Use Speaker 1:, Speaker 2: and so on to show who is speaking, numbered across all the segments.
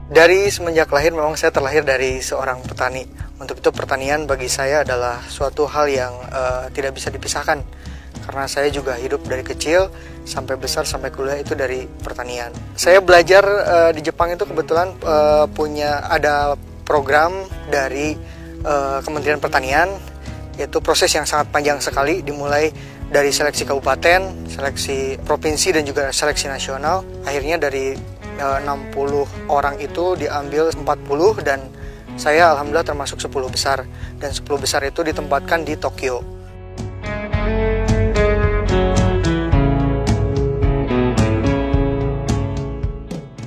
Speaker 1: Dari semenjak lahir memang saya terlahir dari seorang petani. Untuk itu pertanian bagi saya adalah suatu hal yang tidak bisa dipisahkan. Karena saya juga hidup dari kecil sampai besar sampai kuliah itu dari pertanian. Saya belajar di Jepang itu kebetulan ada program dari Kementerian Pertanian, yaitu proses yang sangat panjang sekali, dimulai dari seleksi kabupaten, seleksi provinsi dan juga seleksi nasional. Akhirnya dari 60 orang itu diambil 40 dan saya alhamdulillah termasuk 10 besar, dan 10 besar itu ditempatkan di Tokyo.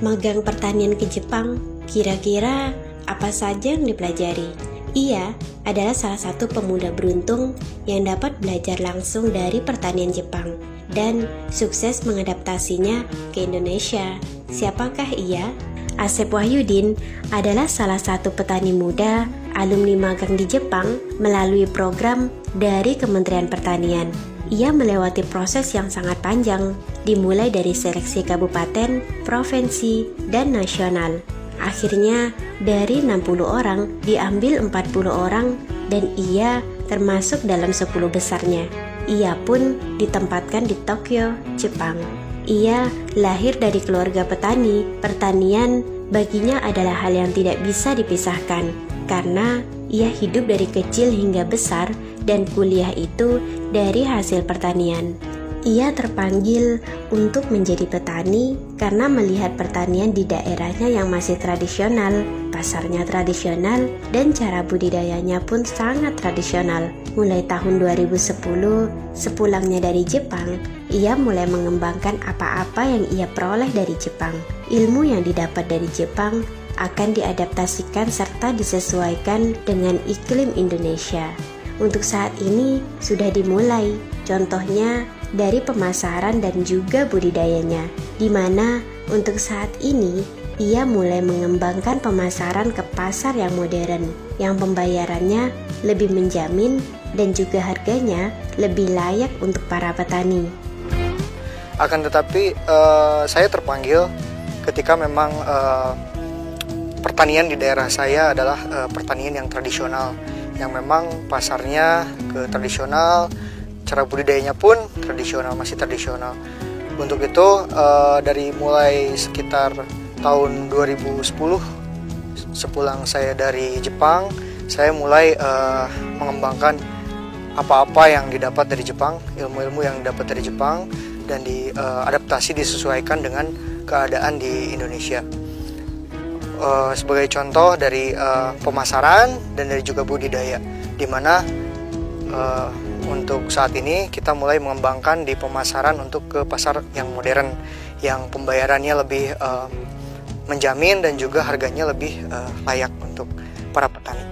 Speaker 2: Magang pertanian ke Jepang, kira-kira apa saja yang dipelajari? Ia adalah salah satu pemuda beruntung yang dapat belajar langsung dari pertanian Jepang dan sukses mengadaptasinya ke Indonesia. Siapakah ia? Asep Wahyudin adalah salah satu petani muda alumni magang di Jepang melalui program dari Kementerian Pertanian. Ia melewati proses yang sangat panjang, dimulai dari seleksi kabupaten, provinsi, dan nasional. Akhirnya dari 60 orang diambil 40 orang dan ia termasuk dalam 10 besarnya. Ia pun ditempatkan di Tokyo, Jepang. Ia lahir dari keluarga petani. Pertanian baginya adalah hal yang tidak bisa dipisahkan karena ia hidup dari kecil hingga besar dan kuliah itu dari hasil pertanian. Ia terpanggil untuk menjadi petani karena melihat pertanian di daerahnya yang masih tradisional, pasarnya tradisional, dan cara budidayanya pun sangat tradisional. Mulai tahun 2010, sepulangnya dari Jepang, ia mulai mengembangkan apa-apa yang ia peroleh dari Jepang. Ilmu yang didapat dari Jepang akan diadaptasikan serta disesuaikan dengan iklim Indonesia. Untuk saat ini sudah dimulai, contohnya dari pemasaran dan juga budidayanya, di mana untuk saat ini ia mulai mengembangkan pemasaran ke pasar yang modern, yang pembayarannya lebih menjamin dan juga harganya lebih layak untuk para petani.
Speaker 1: Akan tetapi saya terpanggil ketika memang pertanian di daerah saya adalah pertanian yang tradisional, yang memang pasarnya ke tradisional, cara budidayanya pun tradisional, masih tradisional. Untuk itu dari mulai sekitar tahun 2010, sepulang saya dari Jepang, saya mulai mengembangkan apa-apa yang didapat dari Jepang, ilmu-ilmu yang didapat dari Jepang, dan diadaptasi, disesuaikan dengan keadaan di Indonesia. Sebagai contoh dari pemasaran dan dari juga budidaya, di mana untuk saat ini kita mulai mengembangkan di pemasaran untuk ke pasar yang modern, yang pembayarannya lebih menjamin dan juga harganya lebih layak untuk para petani.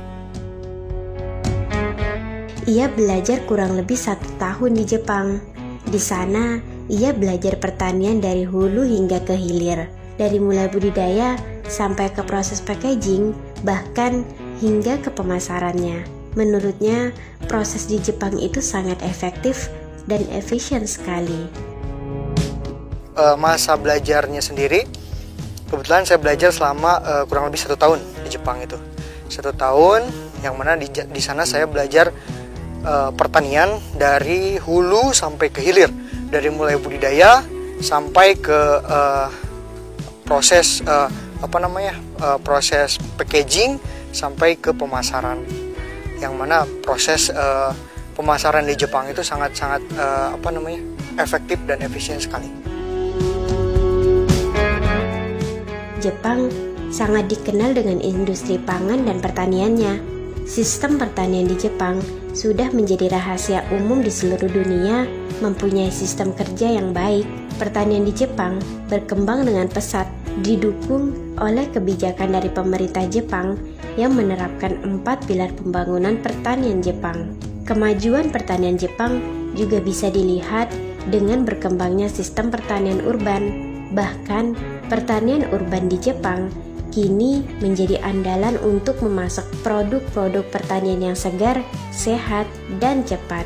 Speaker 2: Ia belajar kurang lebih 1 tahun di Jepang. Di sana, ia belajar pertanian dari hulu hingga ke hilir, dari mulai budidaya sampai ke proses packaging, bahkan hingga ke pemasarannya. Menurutnya, proses di Jepang itu sangat efektif dan efisien sekali.
Speaker 1: Masa belajarnya sendiri, kebetulan saya belajar selama kurang lebih 1 tahun di Jepang itu. 1 tahun, yang mana di sana saya belajar pertanian dari hulu sampai ke hilir, dari mulai budidaya sampai ke proses proses packaging sampai ke pemasaran, yang mana proses pemasaran di Jepang itu sangat-sangat efektif dan efisien sekali.
Speaker 2: Jepang sangat dikenal dengan industri pangan dan pertaniannya. Sistem pertanian di Jepang sudah menjadi rahasia umum di seluruh dunia, mempunyai sistem kerja yang baik. Pertanian di Jepang berkembang dengan pesat, didukung oleh kebijakan dari pemerintah Jepang yang menerapkan 4 pilar pembangunan pertanian Jepang. Kemajuan pertanian Jepang juga bisa dilihat dengan berkembangnya sistem pertanian urban. Bahkan, pertanian urban di Jepang kini menjadi andalan untuk memasak produk-produk pertanian yang segar, sehat, dan cepat.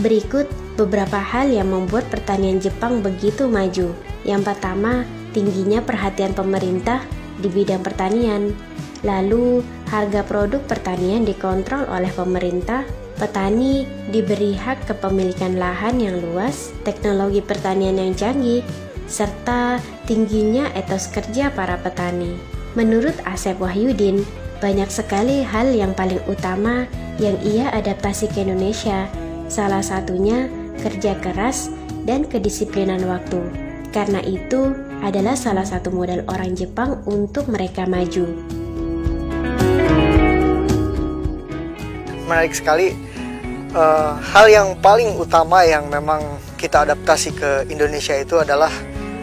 Speaker 2: Berikut beberapa hal yang membuat pertanian Jepang begitu maju. Yang pertama, tingginya perhatian pemerintah di bidang pertanian. Lalu, harga produk pertanian dikontrol oleh pemerintah. Petani diberi hak kepemilikan lahan yang luas, teknologi pertanian yang canggih, serta tingginya etos kerja para petani. Menurut Asep Wahyudin, banyak sekali hal yang paling utama yang ia adaptasi ke Indonesia. Salah satunya kerja keras dan kedisiplinan waktu. Karena itu adalah salah satu modal orang Jepang untuk mereka maju.
Speaker 1: Menarik sekali. Hal yang paling utama yang memang kita adaptasi ke Indonesia itu adalah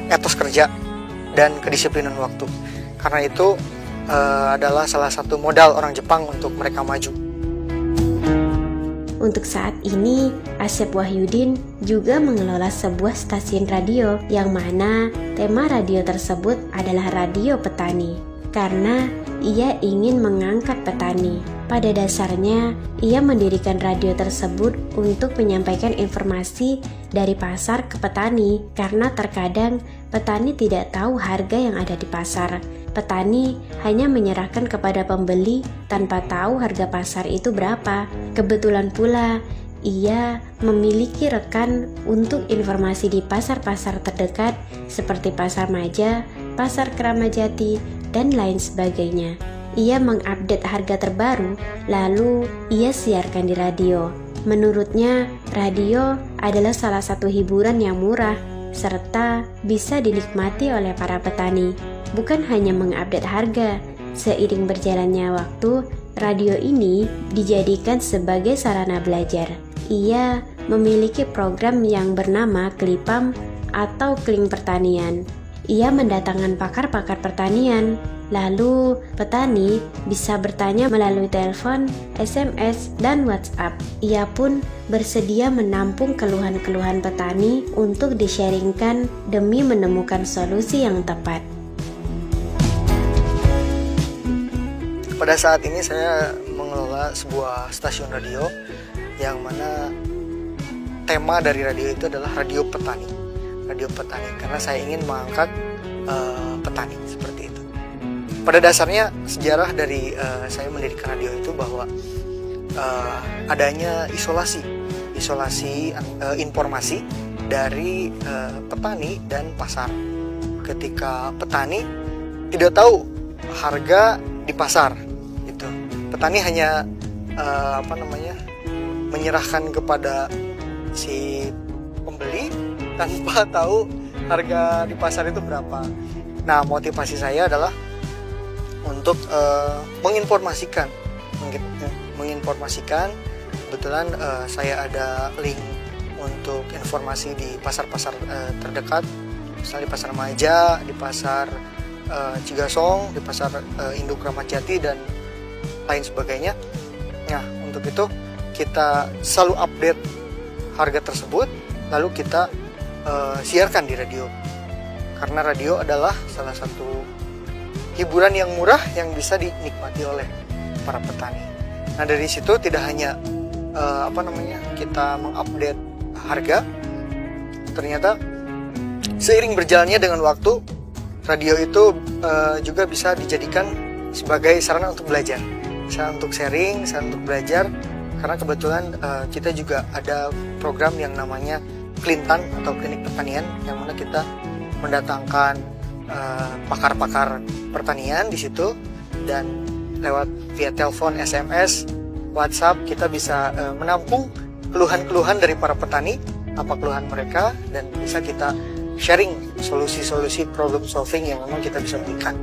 Speaker 1: etos kerja dan kedisiplinan waktu. Karena itu adalah salah satu modal orang Jepang untuk mereka maju.
Speaker 2: Untuk saat ini, Asep Wahyudin juga mengelola sebuah stasiun radio yang mana tema radio tersebut adalah radio petani. Karena ia ingin mengangkat petani. Pada dasarnya, ia mendirikan radio tersebut untuk menyampaikan informasi dari pasar ke petani karena terkadang petani tidak tahu harga yang ada di pasar. Petani hanya menyerahkan kepada pembeli tanpa tahu harga pasar itu berapa. Kebetulan pula, ia memiliki rekan untuk informasi di pasar-pasar terdekat seperti Pasar Maja, Pasar Keramajati, dan lain sebagainya. Ia mengupdate harga terbaru, lalu ia siarkan di radio. Menurutnya, radio adalah salah satu hiburan yang murah, serta bisa dinikmati oleh para petani. Bukan hanya mengupdate harga, seiring berjalannya waktu, radio ini dijadikan sebagai sarana belajar. Ia memiliki program yang bernama Klipam atau Kling Pertanian. Ia mendatangkan pakar-pakar pertanian. Lalu, petani bisa bertanya melalui telepon, SMS, dan WhatsApp. Ia pun bersedia menampung keluhan-keluhan petani untuk di-sharingkan demi menemukan solusi yang tepat.
Speaker 1: Pada saat ini saya mengelola sebuah stasiun radio yang mana tema dari radio itu adalah radio petani. Radio petani karena saya ingin mengangkat petani seperti itu. Pada dasarnya sejarah dari saya mendirikan radio itu bahwa adanya isolasi informasi dari petani dan pasar. Ketika petani tidak tahu harga di pasar, gitu. Petani hanya menyerahkan kepada si pembeli tanpa tahu harga di pasar itu berapa. Nah, motivasi saya adalah untuk menginformasikan. Kebetulan saya ada link untuk informasi di pasar-pasar terdekat, misalnya di Pasar Maja, di Pasar Cigasong, di Pasar Induk Ramat Jati, dan lain sebagainya. Nah, untuk itu kita selalu update harga tersebut, lalu kita siarkan di radio. Karena radio adalah salah satu hiburan yang murah yang bisa dinikmati oleh para petani. Nah, dari situ tidak hanya kita mengupdate harga, ternyata seiring berjalannya dengan waktu, radio itu juga bisa dijadikan sebagai sarana untuk belajar, sarana untuk sharing, sarana untuk belajar. Karena kebetulan kita juga ada program yang namanya Klintan atau Klinik Pertanian, yang mana kita mendatangkan pakar-pakar pertanian di situ, dan lewat via telepon, SMS, WhatsApp kita bisa menampung keluhan-keluhan dari para petani, apa keluhan mereka, dan bisa kita sharing solusi-solusi problem solving yang memang kita bisa berikan.